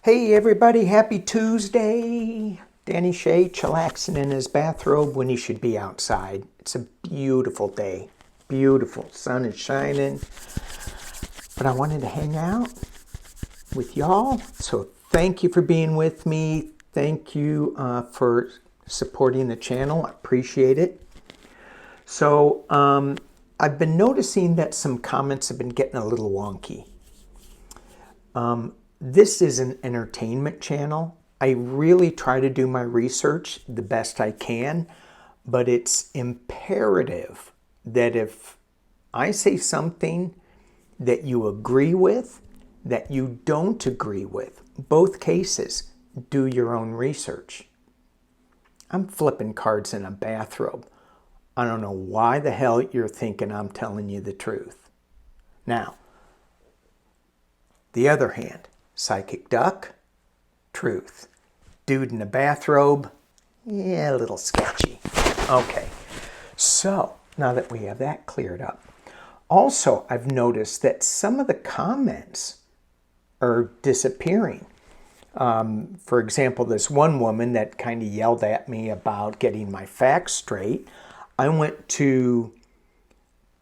Hey everybody, happy Tuesday. Danny Shay chillaxing in his bathrobe when he should be outside. It's a beautiful day. Beautiful. Sun is shining. But I wanted to hang out with y'all. So thank you for being with me. Thank you for supporting the channel. I appreciate it. So I've been noticing that some comments have been getting a little wonky. This is an entertainment channel. I really try to do my research the best I can, but it's imperative that if I say something that you agree with, that you don't agree with, both cases, do your own research. I'm flipping cards in a bathrobe. I don't know why the hell you're thinking I'm telling you the truth. Now, the other hand, psychic duck, truth. Dude in a bathrobe, yeah, a little sketchy. Okay, so now that we have that cleared up. Also, I've noticed that some of the comments are disappearing. For example, this one woman that kind of yelled at me about getting my facts straight. I went to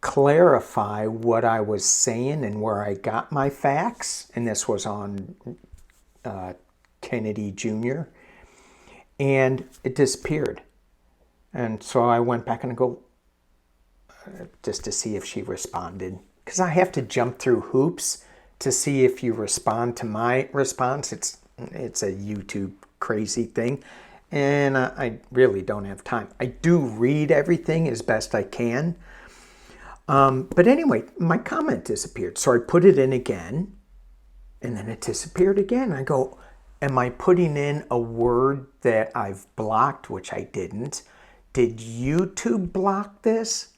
clarify what I was saying and where I got my facts, and this was on Kennedy Jr., and it disappeared. And so I went back and I go, just to see if she responded, because I have to jump through hoops to see if you respond to my response. It's a YouTube crazy thing, and I really don't have time. I do read everything as best I can. But anyway, my comment disappeared. So I put it in again, and then it disappeared again. I go, am I putting in a word that I've blocked, which I didn't? Did YouTube block this?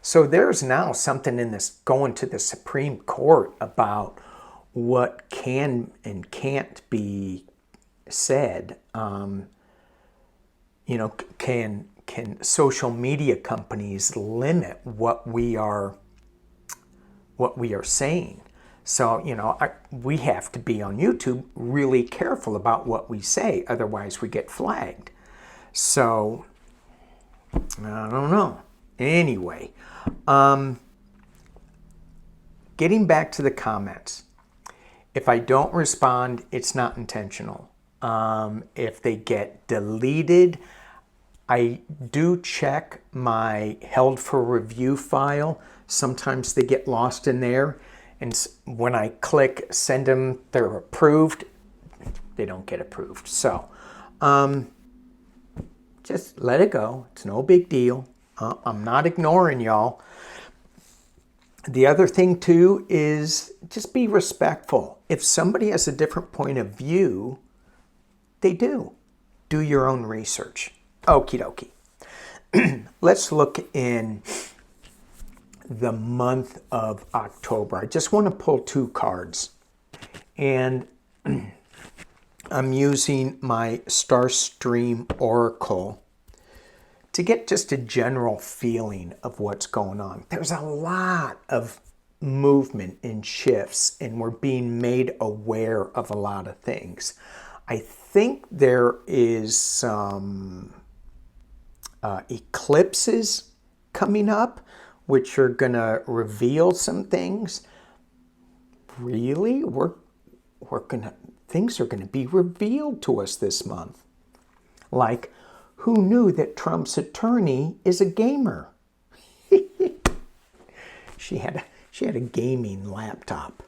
So there's now something in this going to the Supreme Court about what can and can't be said. Can social media companies limit what we are saying? So, we have to be on YouTube really careful about what we say, otherwise we get flagged. So, I don't know. Anyway, getting back to the comments. If I don't respond, it's not intentional. If they get deleted, I do check my held for review file. Sometimes they get lost in there. And when I click send them, they're approved. They don't get approved. So just let it go. It's no big deal. I'm not ignoring y'all. The other thing too is just be respectful. If somebody has a different point of view, they do. Do your own research. Okie dokie. Let's look in the month of October. I just want to pull two cards. And I'm using my Starstream Oracle to get just a general feeling of what's going on. There's a lot of movement and shifts, and we're being made aware of a lot of things. I think there is some eclipses coming up, which are going to reveal some things. Really? Things are going to be revealed to us this month. Like, who knew that Trump's attorney is a gamer? She had a gaming laptop.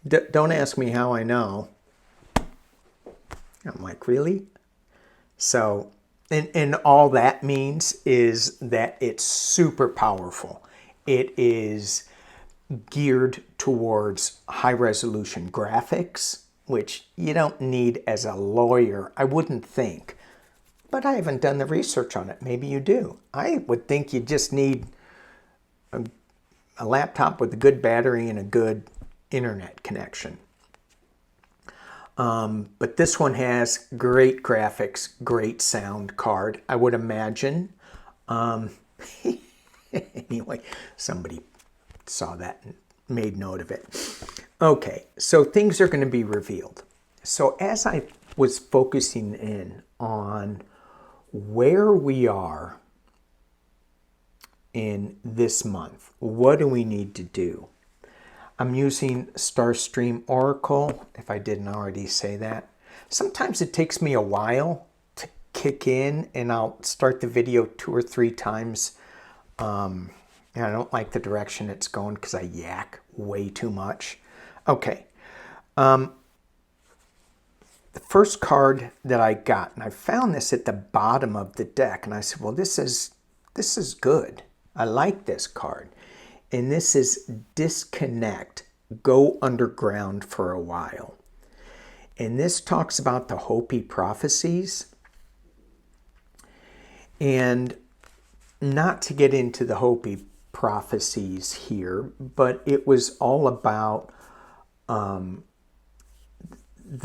Don't ask me how I know. I'm like, really? So, and all that means is that it's super powerful. It is geared towards high resolution graphics, which you don't need as a lawyer, I wouldn't think. But I haven't done the research on it. Maybe you do. I would think you just need a laptop with a good battery and a good internet connection. But this one has great graphics, great sound card, I would imagine. Anyway, somebody saw that and made note of it. Okay, so things are going to be revealed. So as I was focusing in on where we are in this month, what do we need to do? I'm using Starstream Oracle, if I didn't already say that. Sometimes it takes me a while to kick in, and I'll start the video 2 or 3 times. And I don't like the direction it's going because I yak way too much. Okay. The first card that I got, and I found this at the bottom of the deck, and I said, well, this is good. I like this card. And this is Disconnect, Go Underground for a While. And this talks about the Hopi prophecies. And not to get into the Hopi prophecies here, but it was all about the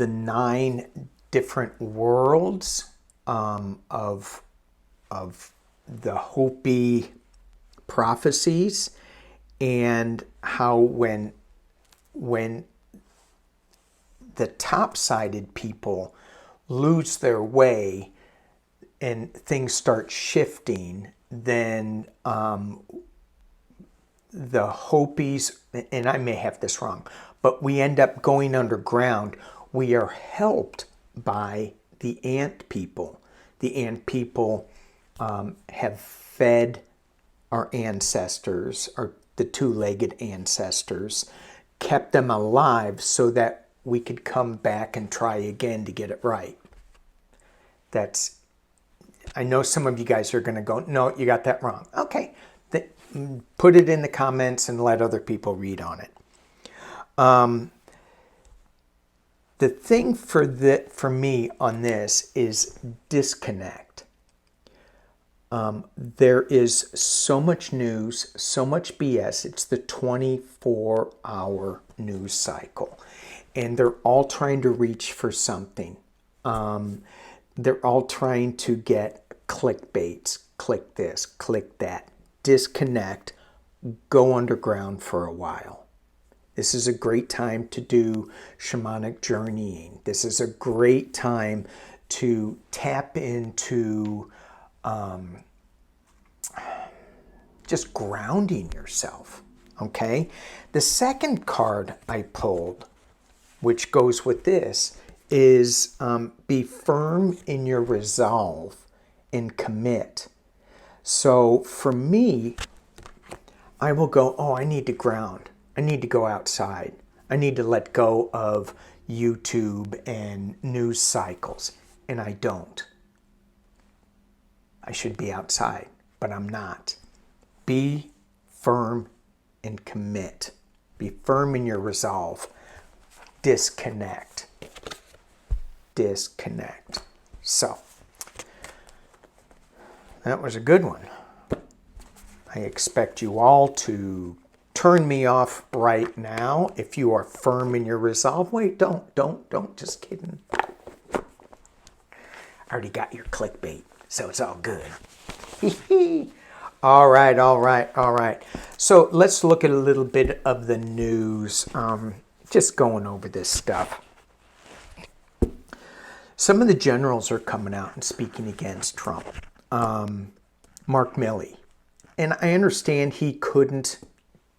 9 different worlds of the Hopi prophecies, and how when the top-sided people lose their way and things start shifting, then the Hopis, and I may have this wrong, but we end up going underground. We are helped by the ant people. The ant people have fed our ancestors, or the 2-legged ancestors, kept them alive so that we could come back and try again to get it right. I know some of you guys are going to go, no, you got that wrong. Okay, put it in the comments and let other people read on it. The thing for me on this is disconnect. There is so much news, so much BS. It's the 24-hour news cycle. And they're all trying to reach for something. They're all trying to get clickbaits. Click this, click that. Disconnect, go underground for a while. This is a great time to do shamanic journeying. This is a great time to tap into just grounding yourself, okay? The second card I pulled, which goes with this, is be firm in your resolve and commit. So for me, I will go, oh, I need to ground. I need to go outside. I need to let go of YouTube and news cycles. And I don't. I should be outside, but I'm not. Be firm and commit. Be firm in your resolve. Disconnect. Disconnect. So, that was a good one. I expect you all to turn me off right now if you are firm in your resolve. Wait, don't, just kidding. I already got your clickbait, so it's all good. All right. So let's look at a little bit of the news. Just going over this stuff. Some of the generals are coming out and speaking against Trump. Mark Milley. And I understand he couldn't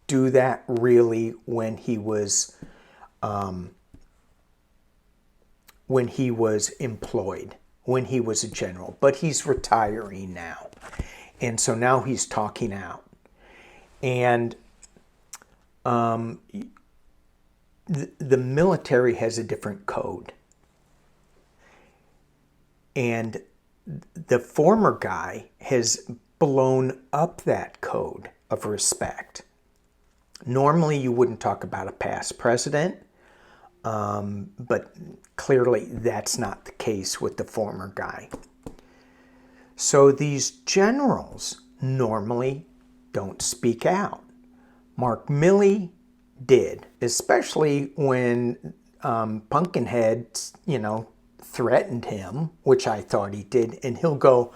do that really when he was employed, when he was a general. But he's retiring now. And so now he's talking out. And the military has a different code. And the former guy has blown up that code of respect. Normally you wouldn't talk about a past president, but clearly that's not the case with the former guy. So these generals normally don't speak out. Mark Milley did, especially when Pumpkinhead, threatened him, which I thought he did, and he'll go,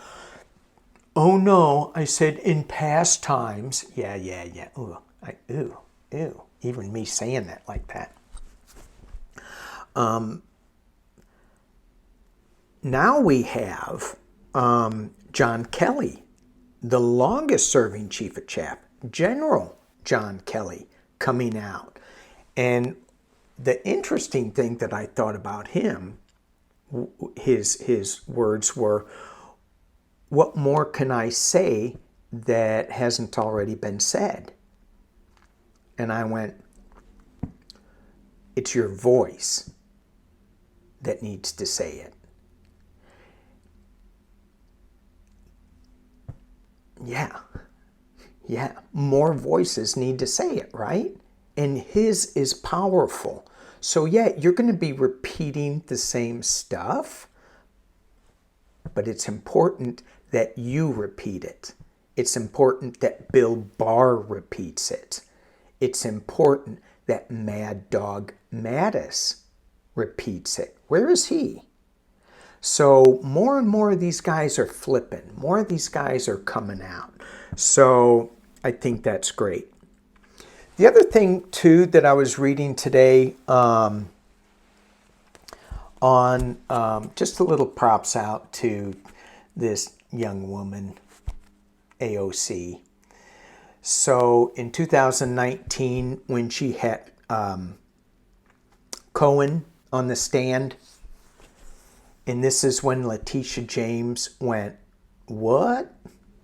oh no, I said in past times. Yeah. Ooh, Ew, even me saying that like that. Now we have John Kelly, the longest serving chief of staff, General John Kelly, coming out. And the interesting thing that I thought about him, his words were, what more can I say that hasn't already been said? And I went, it's your voice that needs to say it. Yeah, more voices need to say it, right? And his is powerful. So yeah, you're going to be repeating the same stuff, but it's important that you repeat it. It's important that Bill Barr repeats it. It's important that Mad Dog Mattis repeats it. Where is he? So more and more of these guys are flipping. More of these guys are coming out. So I think that's great. The other thing, too, that I was reading today on just a little props out to this young woman, AOC. So in 2019, when she had Cohen on the stand, and this is when Letitia James went, what?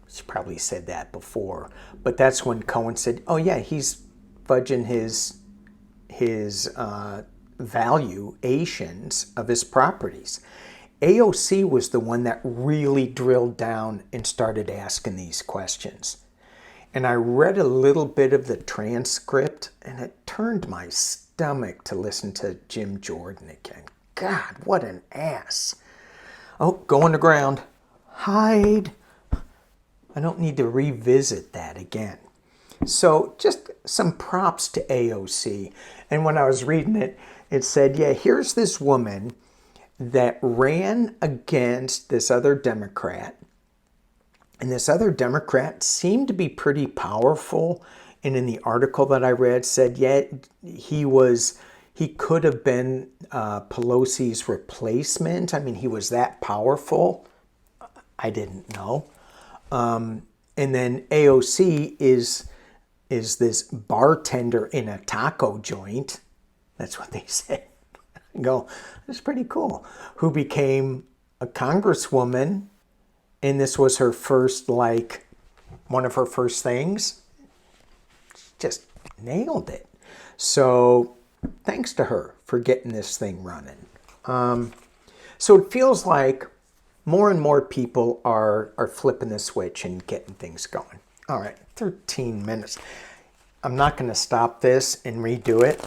She probably said that before, but that's when Cohen said, oh yeah, he's fudging his valuations of his properties. AOC was the one that really drilled down and started asking these questions. And I read a little bit of the transcript, and it turned my stomach to listen to Jim Jordan again. God, what an ass. Oh, go on the ground. Hide. I don't need to revisit that again. So just some props to AOC. And when I was reading it, it said, yeah, here's this woman that ran against this other Democrat. And this other Democrat seemed to be pretty powerful. And in the article that I read said, yeah, he could have been Pelosi's replacement. I mean, he was that powerful. I didn't know. And then AOC is this bartender in a taco joint. That's what they said. I go, that's pretty cool. Who became a congresswoman, and this was her first, one of her first things. Just nailed it. So thanks to her for getting this thing running. So it feels like more and more people are flipping the switch and getting things going. All right, 13 minutes. I'm not going to stop this and redo it.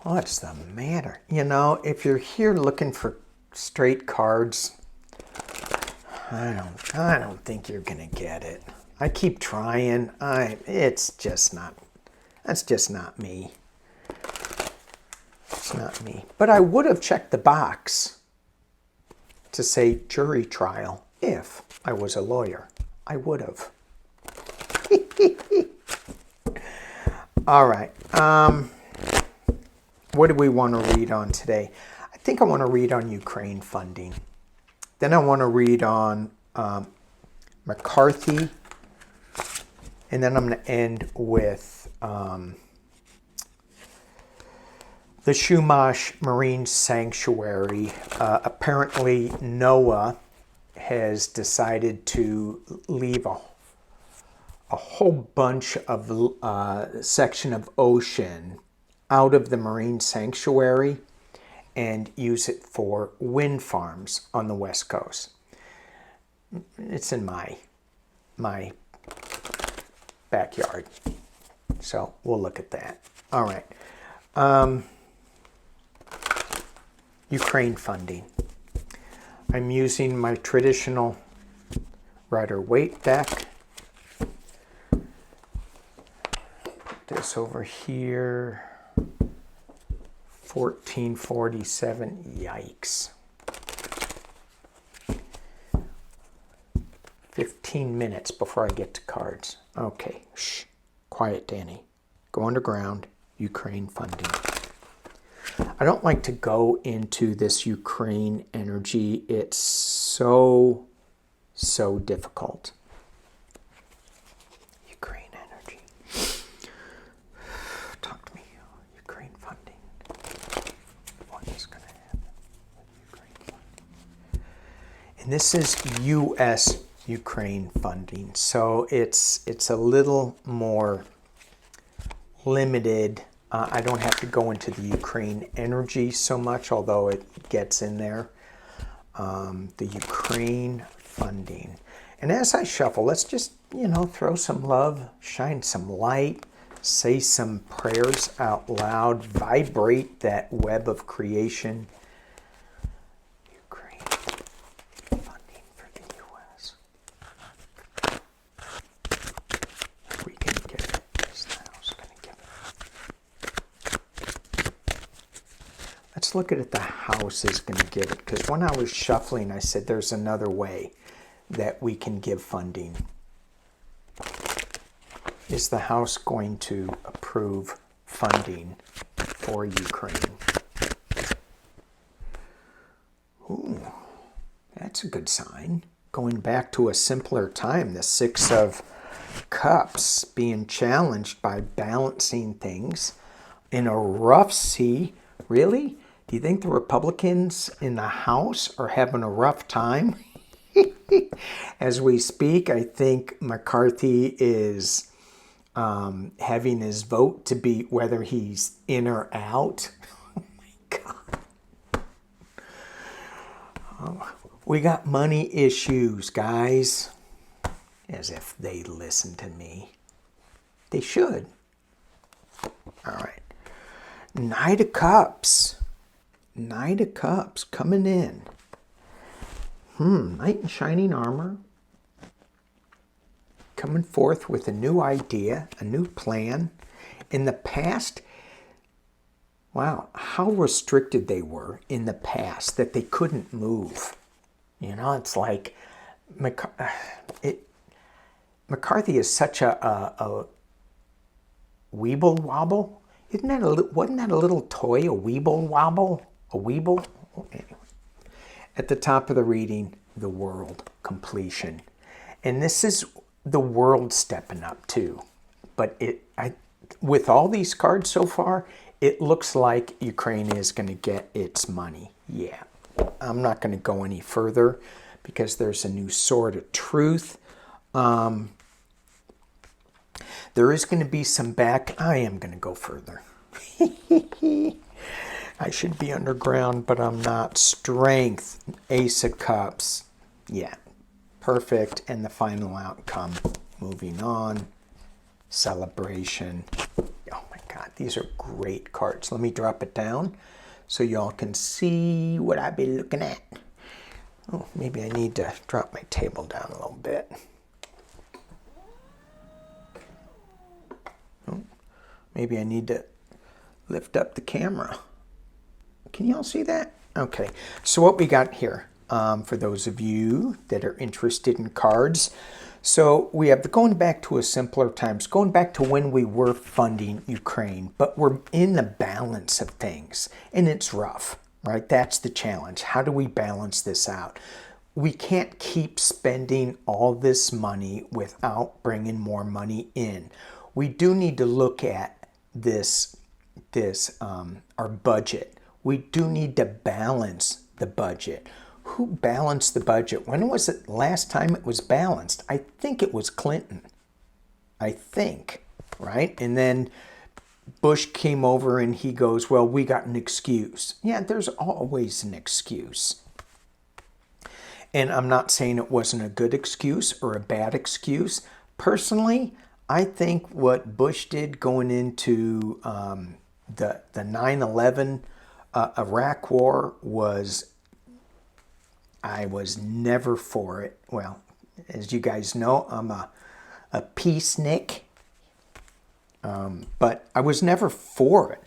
What's the matter? You know, if you're here looking for straight cards, I don't think you're going to get it. I keep trying. That's just not me. It's not me. But I would have checked the box to say jury trial if I was a lawyer. I would have. All right. What do we want to read on today? I think I want to read on Ukraine funding. Then I want to read on McCarthy. And then I'm going to end with the Chumash Marine Sanctuary. Apparently, NOAA has decided to leave a whole bunch of section of ocean out of the marine sanctuary and use it for wind farms on the West Coast. It's in my backyard. So we'll look at that. All right. Ukraine funding. I'm using my traditional Rider-Waite deck. Put this over here. 1447. Yikes. 15 minutes before I get to cards. Okay. Shh. Quiet, Danny. Go underground. Ukraine funding. I don't like to go into this Ukraine energy. It's so difficult. Ukraine energy. Talk to me. Ukraine funding. What is going to happen with Ukraine funding? And this is U.S. Ukraine funding. So it's a little more limited. I don't have to go into the Ukraine energy so much, although it gets in there. The Ukraine funding. And as I shuffle, let's just, throw some love, shine some light, say some prayers out loud, vibrate that web of creation. Ukraine funding for the U.S. We can get it. Is the house going to give it? Let's look at it. The house is going to give it. Because when I was shuffling, I said there's another way that we can give funding. Is the house going to approve funding for Ukraine? Ooh, that's a good sign. Going back to a simpler time, the Six of Cups, being challenged by balancing things in a rough sea. Really? Do you think the Republicans in the House are having a rough time? As we speak, I think McCarthy is having his vote to be whether he's in or out. Oh my God. We got money issues, guys. As if they listen to me. They should. All right. Knight of Cups. Knight of Cups coming in. Knight in shining armor. Coming forth with a new idea, a new plan. In the past, wow, how restricted they were in the past that they couldn't move. It's like McCarthy is such a weeble wobble. Wasn't that a little toy, a weeble wobble? A weeble? Anyway. At the top of the reading, the world, completion. And this is the world stepping up too. But with all these cards so far, it looks like Ukraine is going to get its money. Yeah. I'm not going to go any further because there's a new sword of truth. There is going to be some I am going to go further. I should be underground, but I'm not. Strength, Ace of Cups. Yeah, perfect. And the final outcome. Moving on. Celebration. Oh my God, these are great cards. Let me drop it down so y'all can see what I be looking at. Oh, maybe I need to drop my table down a little bit. Oh, maybe I need to lift up the camera. Can y'all see that? Okay, so what we got here, for those of you that are interested in cards, so we have going back to a simpler times, going back to when we were funding Ukraine, but we're in the balance of things, and it's rough, right? That's the challenge. How do we balance this out? We can't keep spending all this money without bringing more money in. We do need to look at this our budget. We do need to balance the budget. Who balanced the budget? When was it last time it was balanced? I think it was Clinton. I think, right? And then Bush came over and he goes, well, we got an excuse. Yeah, there's always an excuse. And I'm not saying it wasn't a good excuse or a bad excuse. Personally, I think what Bush did going into the 9/11 Iraq War I was never for it. Well, as you guys know, I'm a peacenik, but I was never for it.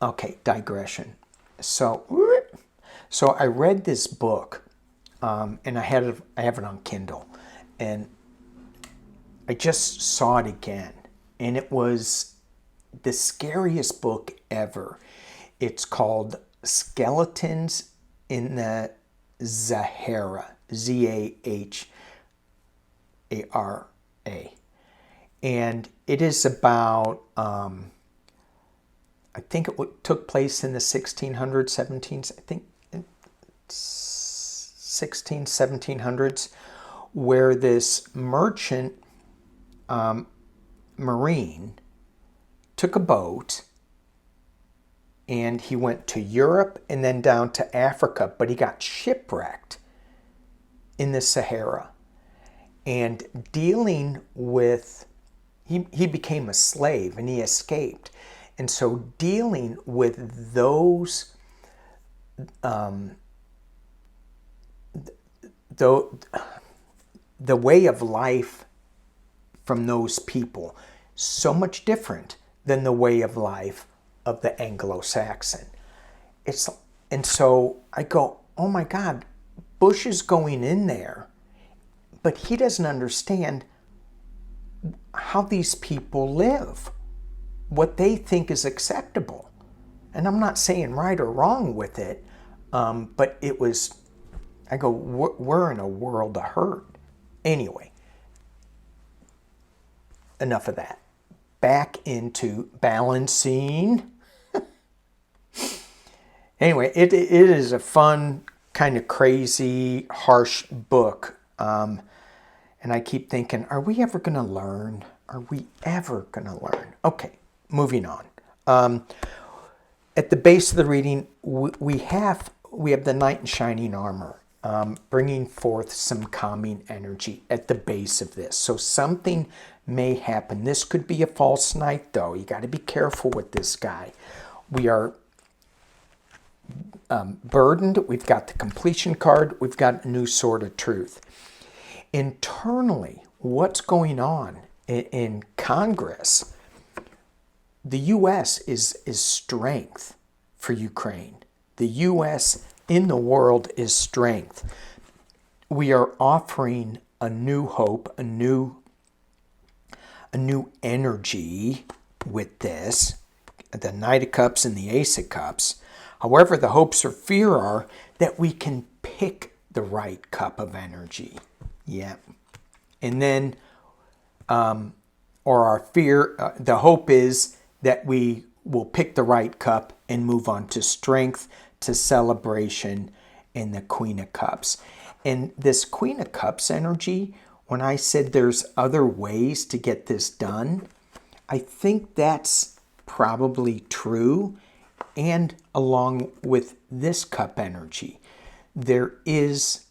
Okay, digression. So I read this book, and I have it on Kindle, and I just saw it again, and it was the scariest book ever. It's called Skeletons in the Zahara, Zahara. And it is about, I think it took place in the 1600s, 1700s, where this merchant marine took a boat and he went to Europe and then down to Africa, but he got shipwrecked in the Sahara. And dealing with, he became a slave and he escaped. And so dealing with those, the way of life from those people, so much different than the way of life of the Anglo-Saxon. And so I go, oh my God, Bush is going in there, but he doesn't understand how these people live, what they think is acceptable. And I'm not saying right or wrong with it, but it was, I go, we're in a world of hurt. Anyway, enough of that. Back into balancing. Anyway, it is a fun, kind of crazy, harsh book. And I keep thinking, are we ever going to learn? Are we ever going to learn? Okay, moving on. At the base of the reading, we have the knight in shining armor, bringing forth some calming energy at the base of this. So something may happen. This could be a false knight, though. You got to be careful with this guy. We are burdened. We've got the completion card. We've got a new sword of truth. Internally, what's going on in Congress? The U.S. is strength for Ukraine. The U.S. in the world is strength. We are offering a new hope, a new energy with this, the Knight of Cups and the Ace of Cups. However, the hopes or fear are that we can pick the right cup of energy. Yeah. And then, or our fear, the hope is that we will pick the right cup and move on to strength, to celebration, and the Queen of Cups. And this Queen of Cups energy, when I said there's other ways to get this done, I think that's probably true. And along with this cup energy, there is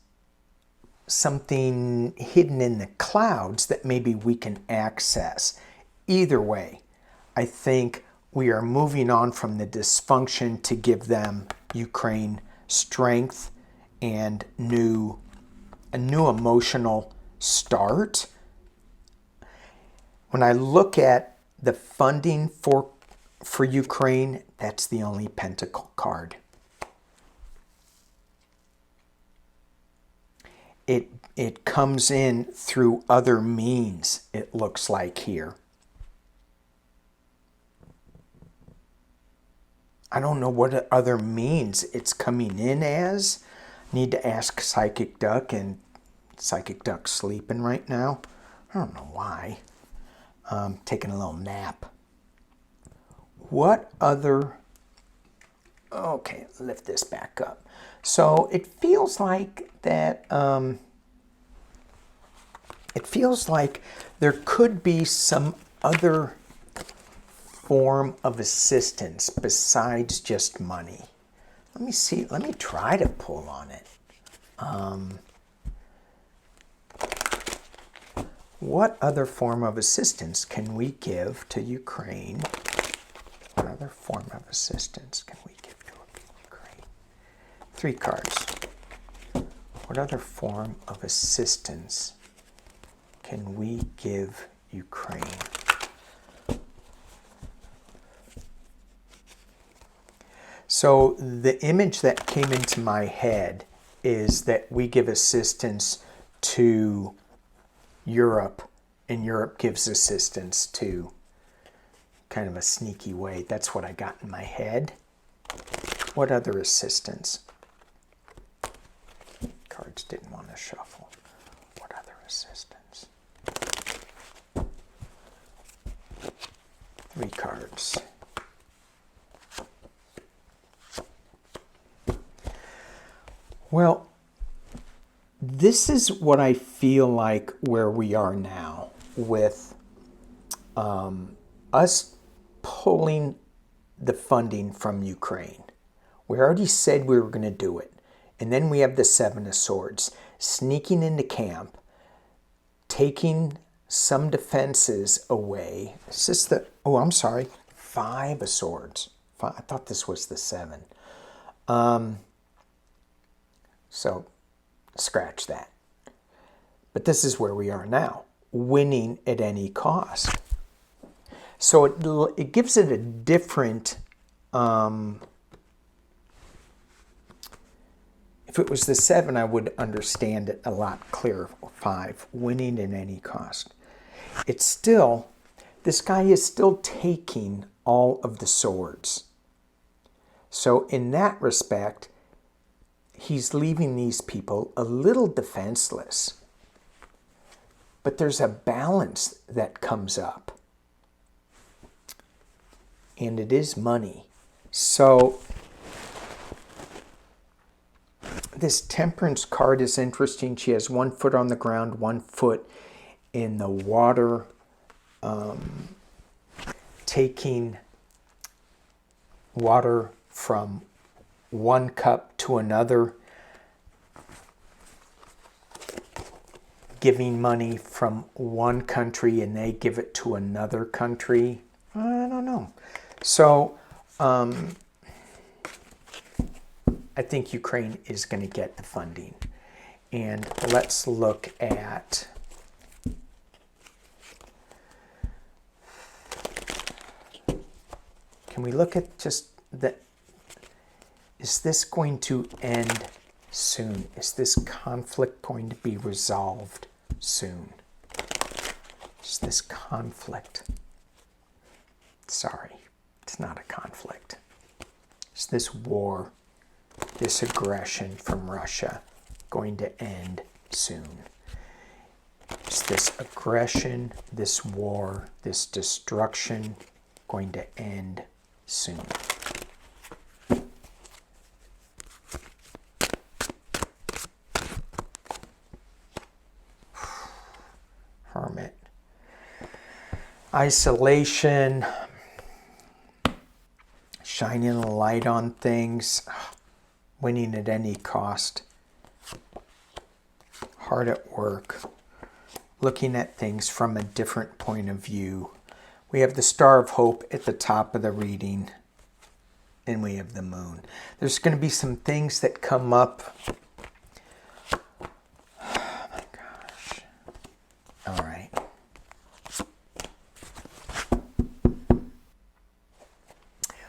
something hidden in the clouds that maybe we can access. Either way, I think we are moving on from the dysfunction to give them, Ukraine, strength and a new emotional start. When I look at the funding for Ukraine, that's the only pentacle card. It comes in through other means, it looks like here. I don't know what other means it's coming in as. Need to ask Psychic Duck, and Psychic Duck's sleeping right now. I don't know why. Taking a little nap. What other... Okay, lift this back up. So it feels like that... it feels like there could be some other form of assistance besides just money. Let me see. Let me try to pull on it. What other form of assistance can we give to Ukraine? What other form of assistance can we give to Ukraine? 3 cards. What other form of assistance can we give Ukraine? So the image that came into my head is that we give assistance to Europe And Europe gives assistance too. Kind of a sneaky way. That's what I got in my head. What other assistance? Cards didn't want to shuffle. What other assistance? 3 cards. Well, this is what I feel like where we are now with us pulling the funding from Ukraine. We already said we were going to do it. And then we have the 7 of Swords sneaking into camp, taking some defenses away. Is this the, oh, I'm sorry, 5 of Swords. I thought this was the 7. So scratch that. But this is where we are now, winning at any cost. So it gives it a different, if it was the 7, I would understand it a lot clearer. 5, winning at any cost. It's still, this guy is still taking all of the swords. So in that respect, he's leaving these people a little defenseless. But there's a balance that comes up. And it is money. So this Temperance card is interesting. She has 1 foot on the ground, 1 foot in the water, taking water from one cup to another, giving money from one country and they give it to another country. I don't know. So I think Ukraine is going to get the funding. And let's look at can we look at just the, is this going to end soon? Is this conflict going to be resolved soon? Is this conflict? Sorry, it's not a conflict. Is this war, this aggression from Russia going to end soon? Is this aggression, this war, this destruction going to end soon? Hermit. Isolation. Shining a light on things. Winning at any cost. Hard at work. Looking at things from a different point of view. We have the Star of Hope at the top of the reading. And we have the Moon. There's going to be some things that come up. Oh my gosh. All right.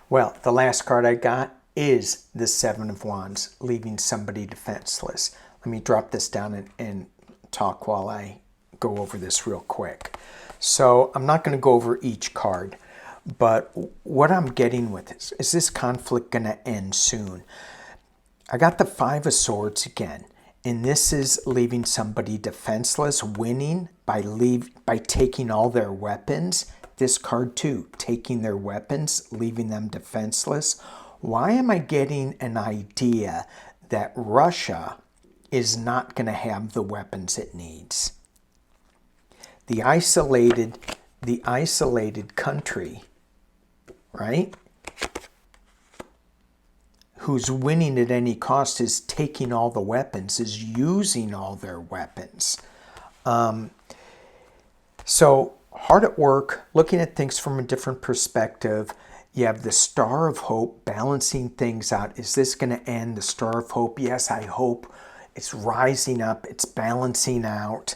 Well, the last card I got is the 7 of Wands, leaving somebody defenseless. Let me drop this down and talk while I go over this real quick. So I'm not going to go over each card, but what I'm getting with this, is this conflict going to end soon? I got the 5 of Swords again, and this is leaving somebody defenseless, winning by taking all their weapons. This card too, taking their weapons, leaving them defenseless. Why am I getting an idea that Russia is not going to have the weapons it needs? The isolated country, right, who's winning at any cost is taking all the weapons, is using all their weapons. So hard at work, looking at things from a different perspective. You have the Star of Hope balancing things out. Is this going to end? The Star of Hope, yes, I hope. It's rising up. It's balancing out.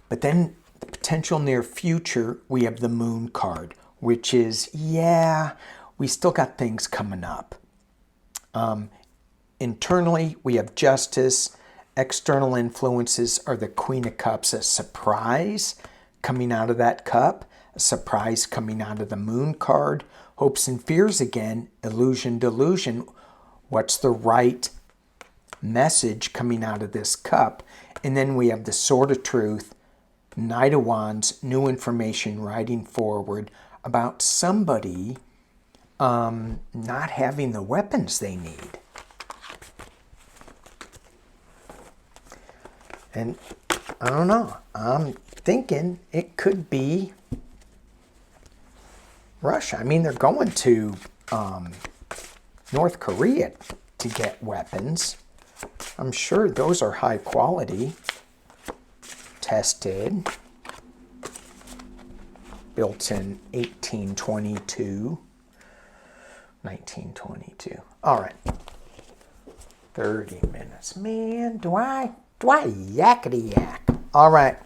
But then the potential near future, we have the Moon card, which is, yeah, we still got things coming up. Internally, we have justice. External influences are the Queen of Cups, a surprise. coming out of that cup, a surprise coming out of the moon card, hopes and fears again, illusion, delusion. What's the right message coming out of this cup? And then we have the Sword of Truth, Knight of Wands, new information riding forward about somebody not having the weapons they need. And I don't know. I'm thinking it could be Russia. I mean, they're going to North Korea to get weapons. I'm sure those are high quality, tested, built in 1822, 1922. All right, 30 minutes. Man, do I yakety yak? All right.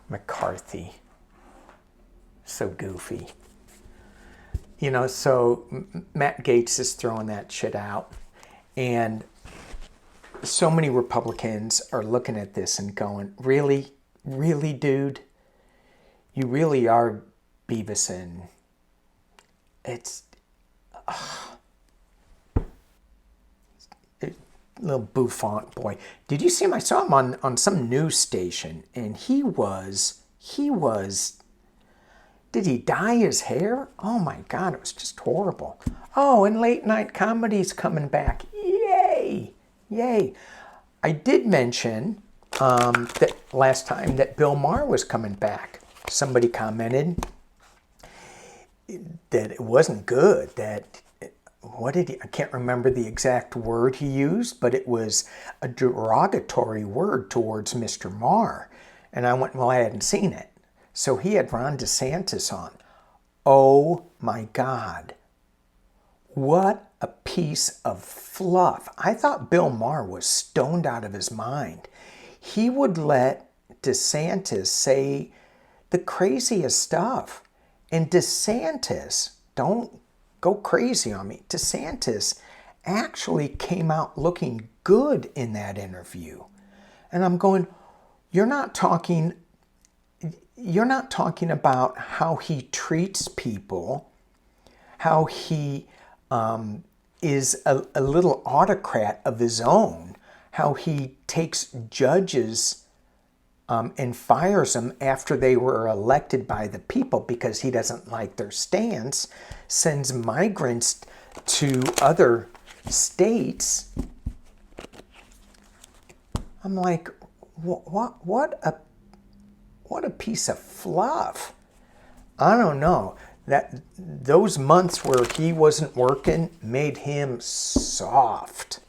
McCarthy. So goofy. You know, so Matt Gaetz is throwing that shit out. And so many Republicans are looking at this and going, really? Really, dude? You really are Beavis and it's... little bouffant boy. Did you see him? I saw him on some news station, and he was, did he dye his hair? Oh my God, it was just horrible. Oh, and late night comedy's coming back. Yay, yay. I did mention that last time that Bill Maher was coming back. Somebody commented that it wasn't good, that I can't remember the exact word he used, but it was a derogatory word towards Mr. Maher. And I went, well, I hadn't seen it. So he had Ron DeSantis on. Oh my God. What a piece of fluff. I thought Bill Maher was stoned out of his mind. He would let DeSantis say the craziest stuff. And DeSantis, don't go crazy on me. DeSantis actually came out looking good in that interview. And I'm going, you're not talking about how he treats people, how he is a little autocrat of his own, how he takes judges and fires them after they were elected by the people because he doesn't like their stance, sends migrants to other states. I'm like, what a piece of fluff. I don't know. That those months where he wasn't working made him soft.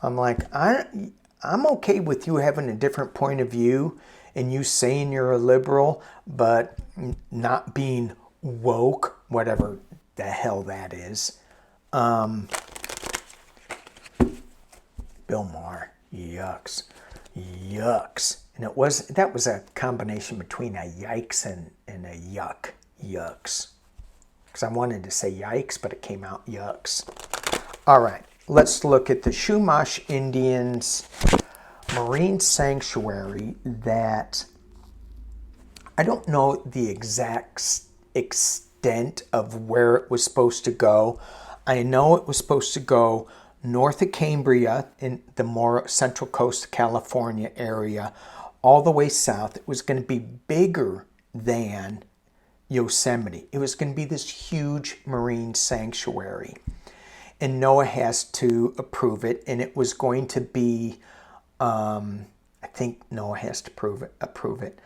I'm like, I'm okay with you having a different point of view and you saying you're a liberal, but not being woke, whatever the hell that is. Bill Maher, yucks. And that was a combination between a yikes and a yucks. Because I wanted to say yikes, but it came out yucks. All right. Let's look at the Chumash Indians Marine Sanctuary that I don't know the exact extent of where it was supposed to go. I know it was supposed to go north of Cambria in the more central coast of California area, all the way south. It was going to be bigger than Yosemite. It was going to be this huge marine sanctuary. And NOAA has to approve it, and it was going to be, I think NOAA has to approve it,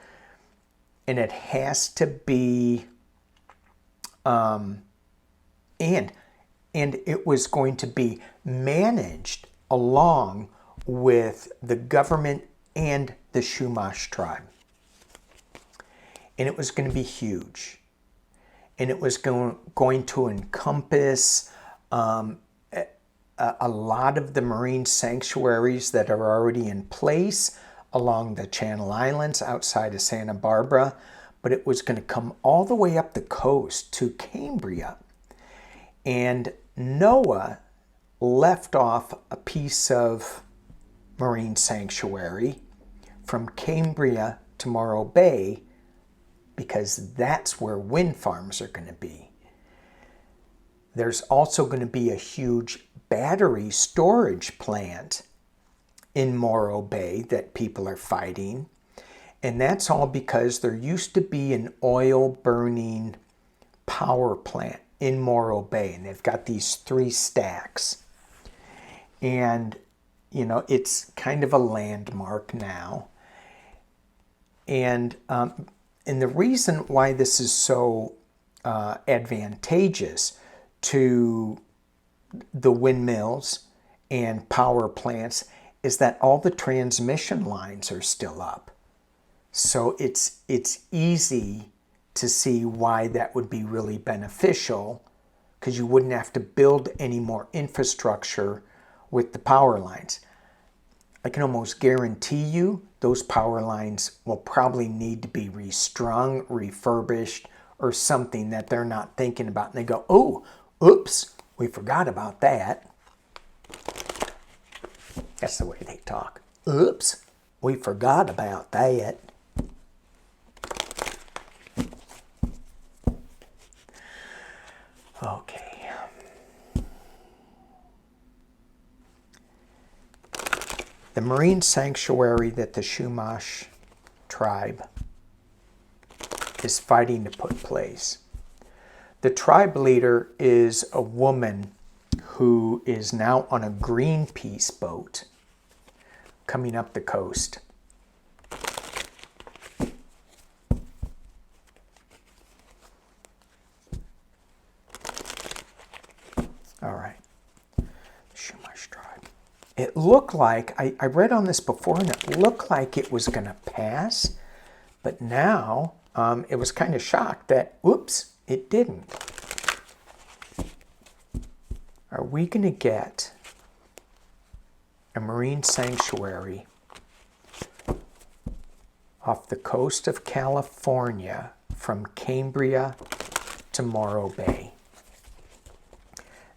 and it has to be, and it was going to be managed along with the government and the Chumash tribe, and it was going to be huge, and it was going to encompass a lot of the marine sanctuaries that are already in place along the Channel Islands outside of Santa Barbara, but it was going to come all the way up the coast to Cambria. And NOAA left off a piece of marine sanctuary from Cambria to Morro Bay because that's where wind farms are going to be. There's also going to be a huge battery storage plant in Morro Bay that people are fighting. And that's all because there used to be an oil burning power plant in Morro Bay. And they've got these 3 stacks. And, you know, it's kind of a landmark now. And the reason why this is so advantageous to the windmills and power plants is that all the transmission lines are still up. So it's easy to see why that would be really beneficial, because you wouldn't have to build any more infrastructure with the power lines. I can almost guarantee you those power lines will probably need to be restrung, refurbished, or something that they're not thinking about. And they go, oh, oops, we forgot about that. That's the way they talk. Oops, we forgot about that. Okay. The marine sanctuary that the Chumash tribe is fighting to put place. The tribe leader is a woman who is now on a Greenpeace boat coming up the coast. All right, Chumash tribe. It looked like, I read on this before, and it looked like it was going to pass, but now it was kind of shocked that, oops, it didn't. Are we going to get a marine sanctuary off the coast of California from Cambria to Morro Bay?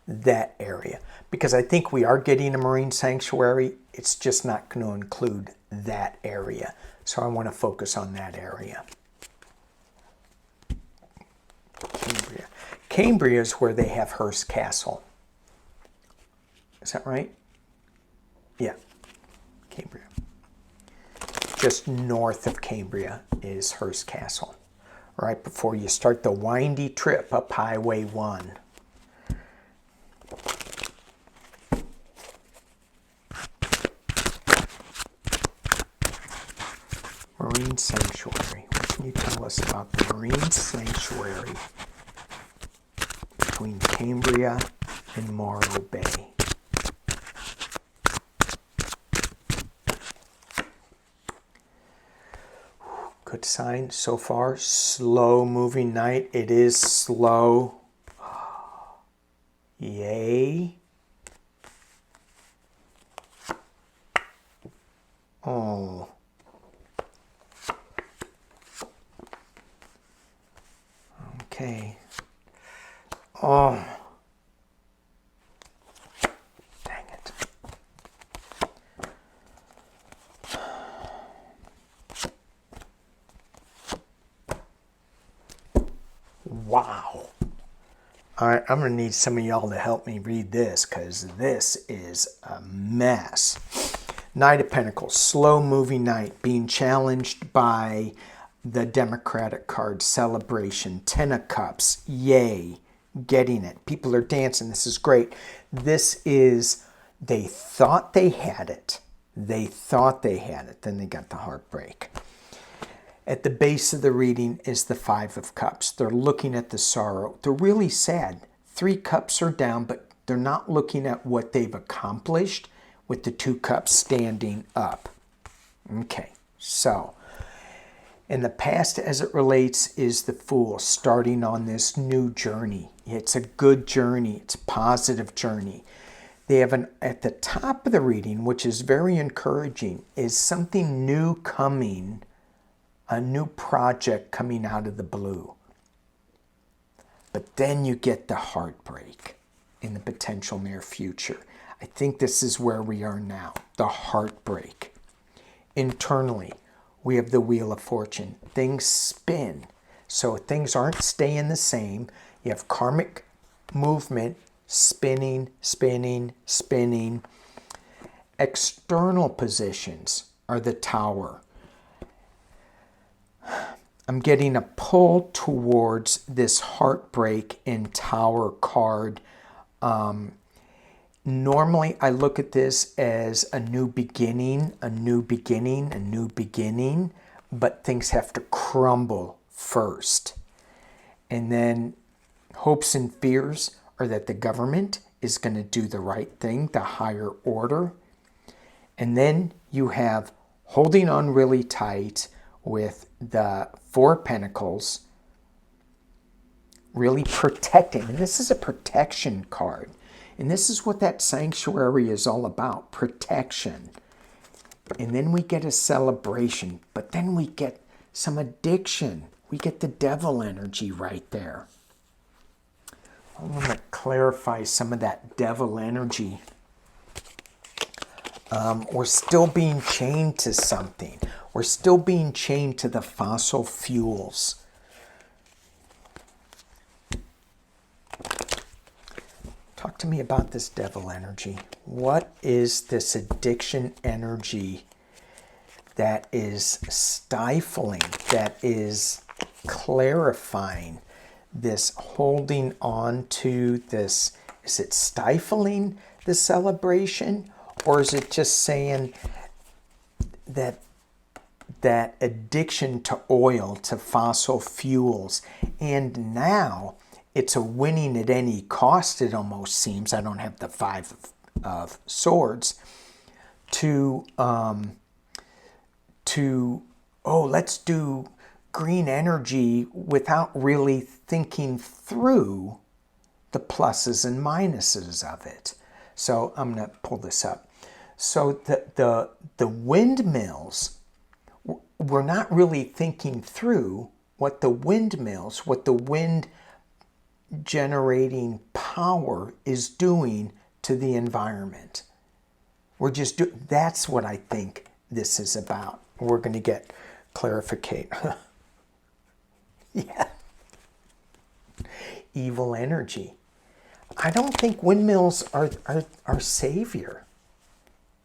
That area. Because I think we are getting a marine sanctuary. It's just not going to include that area. So I want to focus on that area. Cambria. Cambria is where they have Hearst Castle. Is that right? Yeah. Cambria. Just north of Cambria is Hearst Castle. Right before you start the windy trip up Highway 1. Marine sanctuary. What can you tell us about the marine sanctuary between Cambria and Morro Bay? Good sign so far. Slow moving night. It is slow. Yay. Oh. Okay. Oh. Dang it. Wow. All right, I'm going to need some of y'all to help me read this because this is a mess. Knight of Pentacles, slow moving night, being challenged by the Democratic card, celebration. 10 of Cups, yay, getting it. People are dancing, this is great. This is, they thought they had it. They thought they had it, then they got the heartbreak. At the base of the reading is the 5 of Cups. They're looking at the sorrow. They're really sad. 3 cups are down, but they're not looking at what they've accomplished with the 2 cups standing up. Okay, so in the past as it relates is the Fool starting on this new journey. It's a good journey. It's a positive journey. They have at the top of the reading, which is very encouraging, is something new coming, a new project coming out of the blue. But then you get the heartbreak in the potential near future. I think this is where we are now, the heartbreak. Internally, we have the Wheel of Fortune. Things spin. So things aren't staying the same. You have karmic movement, spinning, spinning, spinning. External positions are the Tower. I'm getting a pull towards this heartbreak in Tower card. Normally, I look at this as a new beginning, a new beginning, a new beginning, but things have to crumble first. And then hopes and fears are that the government is going to do the right thing, the higher order. And then you have holding on really tight with the Four of Pentacles, really protecting. And this is a protection card. And this is what that sanctuary is all about, protection. And then we get a celebration, but then we get some addiction. We get the devil energy right there. I want to clarify some of that devil energy. We're still being chained to something. We're still being chained to the fossil fuels. Talk to me about this devil energy. What is this addiction energy that is stifling, that is clarifying, this holding on to this? Is it stifling the celebration? Or is it just saying that addiction to oil, to fossil fuels, and now it's a winning at any cost, it almost seems. I don't have the Five of Swords. Let's do green energy without really thinking through the pluses and minuses of it. So I'm going to pull this up. So the windmills, we're not really thinking through what the windmills, what the wind generating power is doing to the environment. That's what I think this is about. We're going to get clarification. Yeah. Evil energy. I don't think windmills are savior.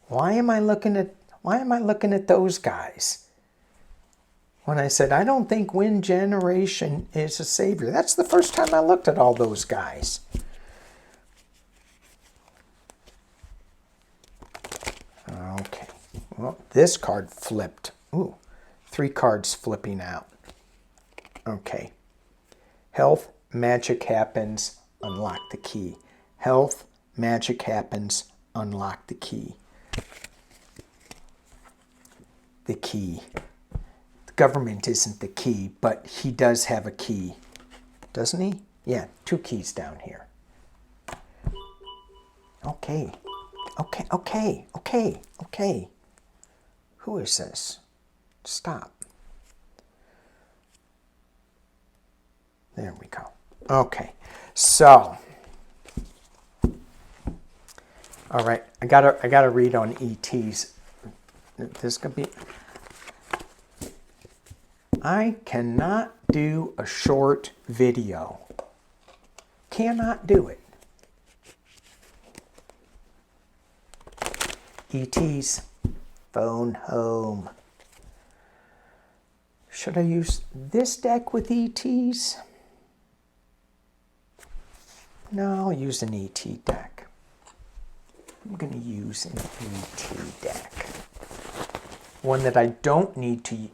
Why am I looking at those guys? When I said I don't think wind generation is a savior. That's the first time I looked at all those guys. Okay. Well, this card flipped. Ooh, 3 cards flipping out. Okay. Health, magic happens, unlock the key. Health, magic happens, unlock the key. The key. The government isn't the key, but he does have a key. Doesn't he? Yeah, 2 keys down here. Okay. Okay. Who is this? Stop. There we go. Okay. So, all right, I gotta read on ETs. This could be. I cannot do a short video. Cannot do it. ETs, phone home. Should I use this deck with ETs? No, I'll use an ET deck. I'm going to use an ET deck. One that I don't need to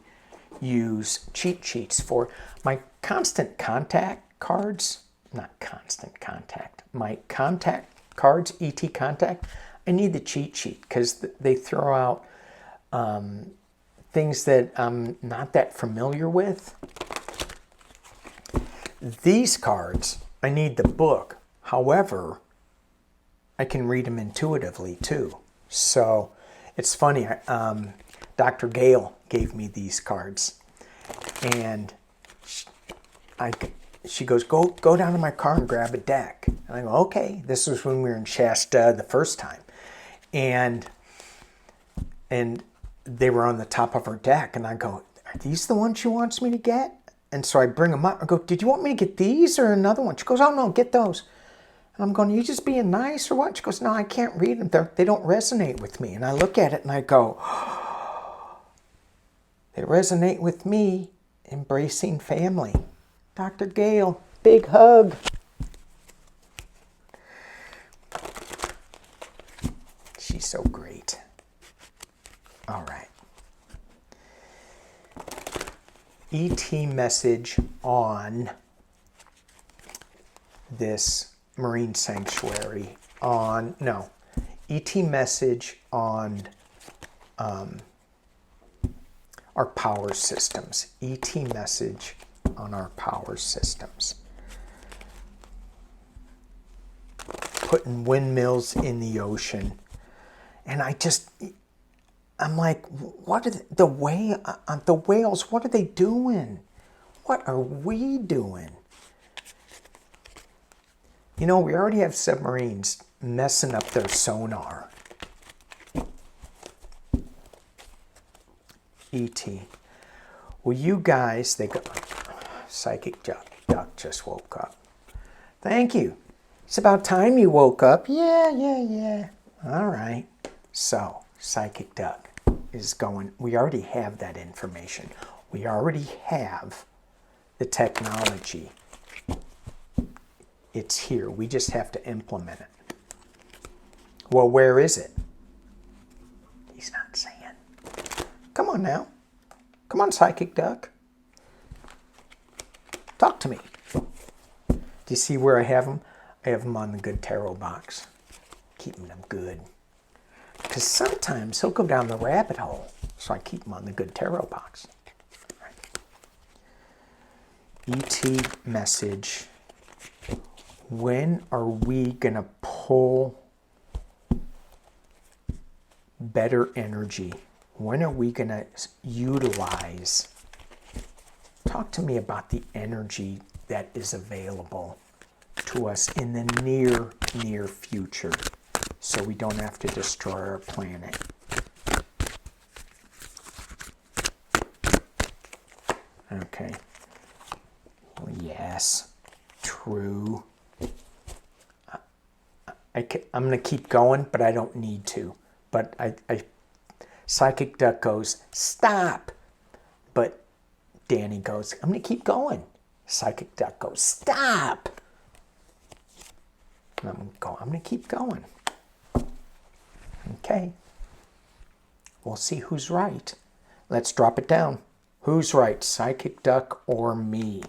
use cheat sheets for. My constant contact cards, not constant contact, my contact cards, ET contact, I need the cheat sheet because they throw out things that I'm not that familiar with. These cards, I need the book. However, I can read them intuitively too. So it's funny. Dr. Gale gave me these cards, and she goes, go down to my car and grab a deck. And I go, okay. This was when we were in Shasta the first time. And they were on the top of her deck, and I go, are these the ones she wants me to get? And so I bring them up. I go, did you want me to get these or another one? She goes, oh no, get those. And I'm going, are you just being nice or what? She goes, no, I can't read them. They don't resonate with me. And I look at it and I go, they resonate with me. Embracing family. Dr. Gail, big hug. She's so great. All right. ET message on this marine sanctuary ET message on our power systems. ET message on our power systems. Putting windmills in the ocean. And I'm like, what are the whales, what are they doing? What are we doing? You know, we already have submarines messing up their sonar. E.T. Well, you guys, they go, Psychic Duck just woke up. Thank you. It's about time you woke up. Yeah. All right. So, Psychic Duck is going, we already have that information. We already have the technology. It's here. We just have to implement it. Well, where is it? He's not saying. Come on now. Come on, Psychic Duck. Talk to me. Do you see where I have them? I have them on the good tarot box. Keeping them good. Because sometimes he'll go down the rabbit hole. So I keep them on the good tarot box. Right. ET message. When are we going to pull better energy? When are we going to utilize? Talk to me about the energy that is available to us in the near future, so we don't have to destroy our planet. Okay. Well, yes. True. I'm going to keep going, but I don't need to. But Psychic Duck goes, stop. But Danny goes, I'm going to keep going. Psychic Duck goes, stop. And I'm going to keep going. Okay. We'll see who's right. Let's drop it down. Who's right, Psychic Duck or me?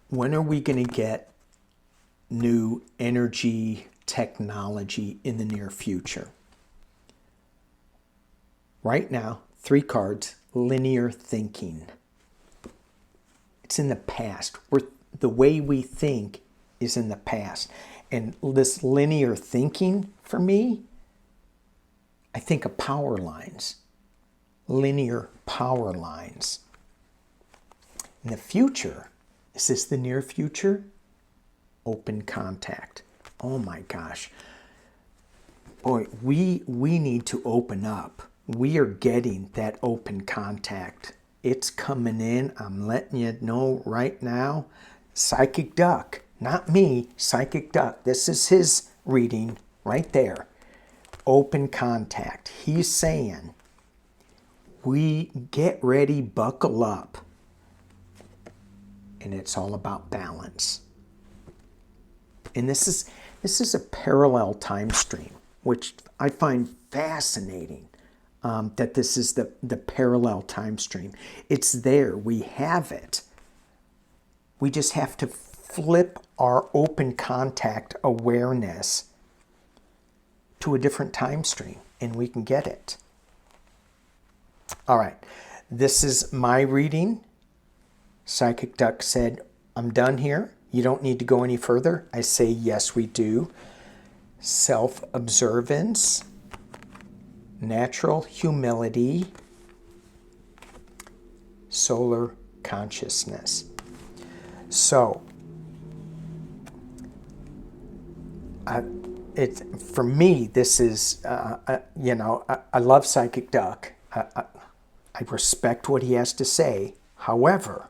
When are we going to get new energy technology in the near future? Right now, 3 cards, linear thinking. It's in the past. The way we think is in the past. And this linear thinking, for me, I think of power lines. Linear power lines. In the future, is this the near future? Open contact. Oh my gosh. Boy, we need to open up. We are getting that open contact. It's coming in. I'm letting you know right now. Psychic Duck, not me, Psychic Duck. This is his reading right there. Open contact. He's saying, we get ready, buckle up. And it's all about balance. And this is a parallel time stream, which I find fascinating, that this is the parallel time stream. It's there. We have it. We just have to flip our open contact awareness to a different time stream, and we can get it. All right. This is my reading. Psychic Duck said, I'm done here. You don't need to go any further. I say, yes, we do. Self-observance, natural humility, solar consciousness. So, it's for me. This is, you know, I love Psychic Duck. I respect what he has to say. However,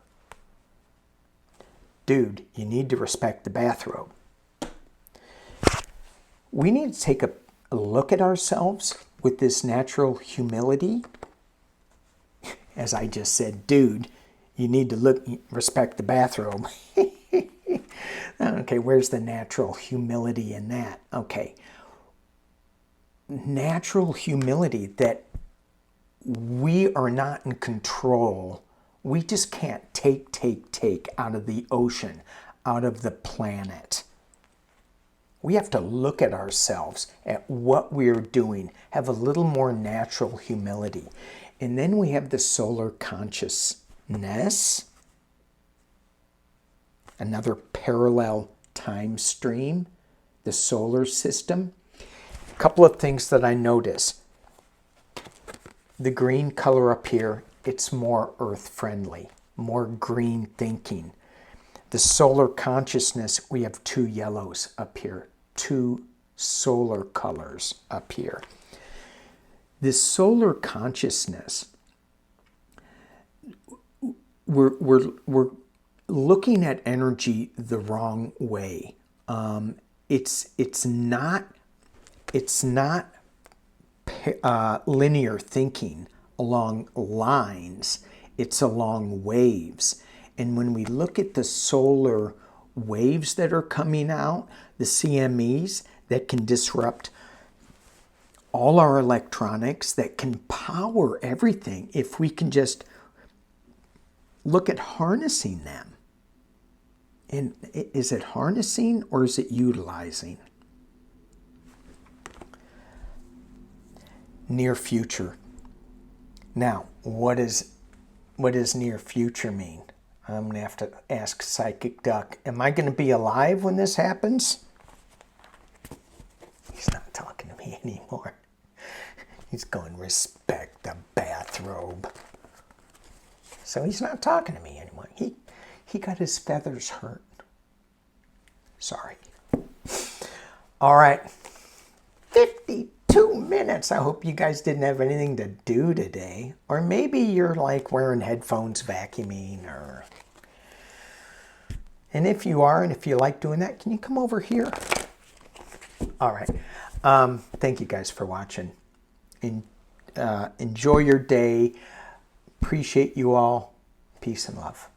dude, you need to respect the bathrobe. We need to take a look at ourselves with this natural humility. As I just said, dude, you need to respect the bathrobe. Okay, where's the natural humility in that? Okay. Natural humility that we are not in control. We just can't take out of the ocean, out of the planet. We have to look at ourselves, at what we're doing, have a little more natural humility. And then we have the solar consciousness, another parallel time stream, the solar system. A couple of things that I notice. The green color up here, it's more earth friendly, more green thinking. The solar consciousness, we have 2 yellows up here, 2 solar colors up here. This solar consciousness, we're looking at energy the wrong way. It's not linear thinking along lines. It's along waves. And when we look at the solar waves that are coming out, the CMEs that can disrupt all our electronics, that can power everything, if we can just look at harnessing them. And is it harnessing or is it utilizing? Near future. Now, what does near future mean? I'm going to have to ask Psychic Duck, am I going to be alive when this happens? He's not talking to me anymore. He's going, respect the bathrobe. So he's not talking to me anymore. He got his feathers hurt. Sorry. All right. 52 minutes. I hope you guys didn't have anything to do today. Or maybe you're like wearing headphones vacuuming or... And if you are, and if you like doing that, can you come over here? All right. Thank you guys for watching. Enjoy your day. Appreciate you all. Peace and love.